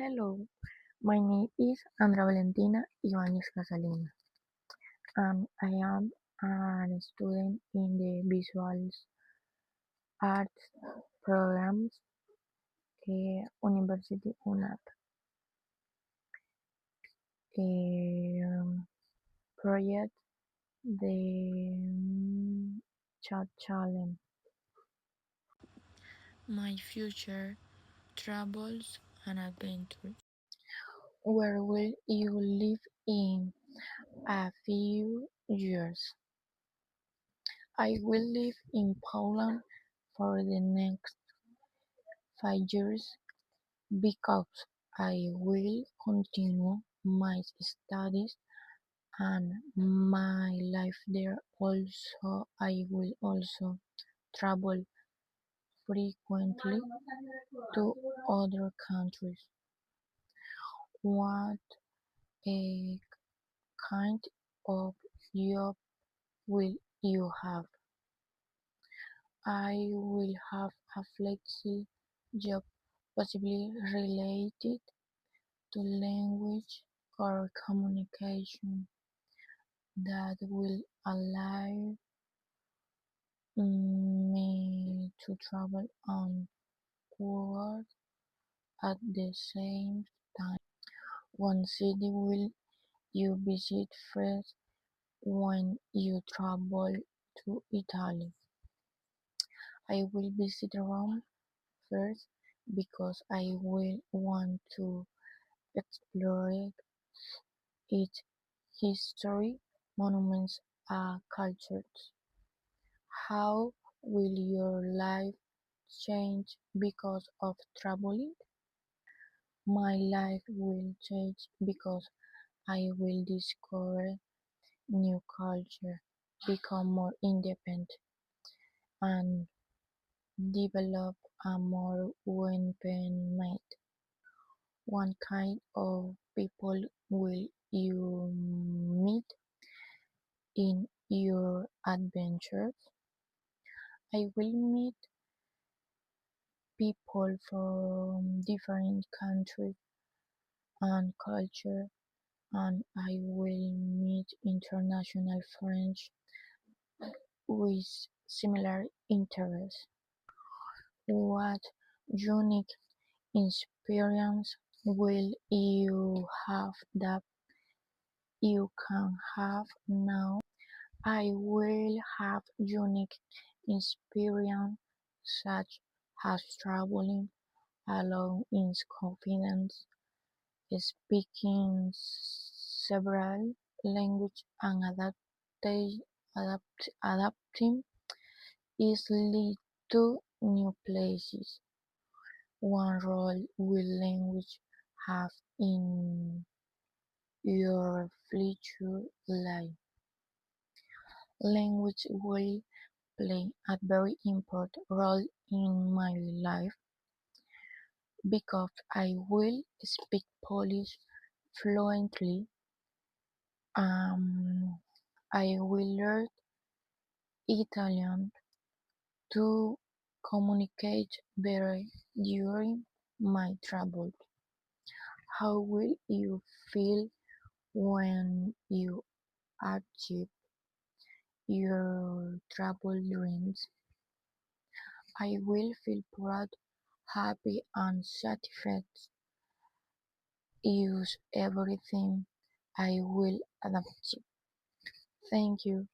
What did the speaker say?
Hello, my name is Andra Valentina Ibanez Casalina, and I am a student in the Visual Arts programs University UNAP project the Chat Challenge. My future travels and adventures. Where will you live in a few years? I will live in Poland for the next 5 years because I will continue my studies and my life there. Also, I will also travel frequently to other countries. What a kind of job will you have? I will have a flexible job, possibly related to language or communication, that will allow me to travel and work at the same time. What city will you visit first when you travel to Italy? I will visit Rome first because I will want to explore its history, monuments, and cultures. How will your life change because of traveling? My life will change because I will discover new culture, become more independent, and develop a more open mind. What kind of people will you meet in your adventures? I will meet people from different countries and culture, and I will meet international friends with similar interests. What unique experience will you have that you can have now? I will have unique experience such as traveling alone in confidence, speaking several languages, and adapting easily to new places. What role will language have in your future life? Language will play a very important role in my life because I will speak Polish fluently. I will learn Italian to communicate better during my travel. How will you feel when you achieve your travel dreams? I will feel proud, happy, and satisfied. Use everything I will adapt. Thank you.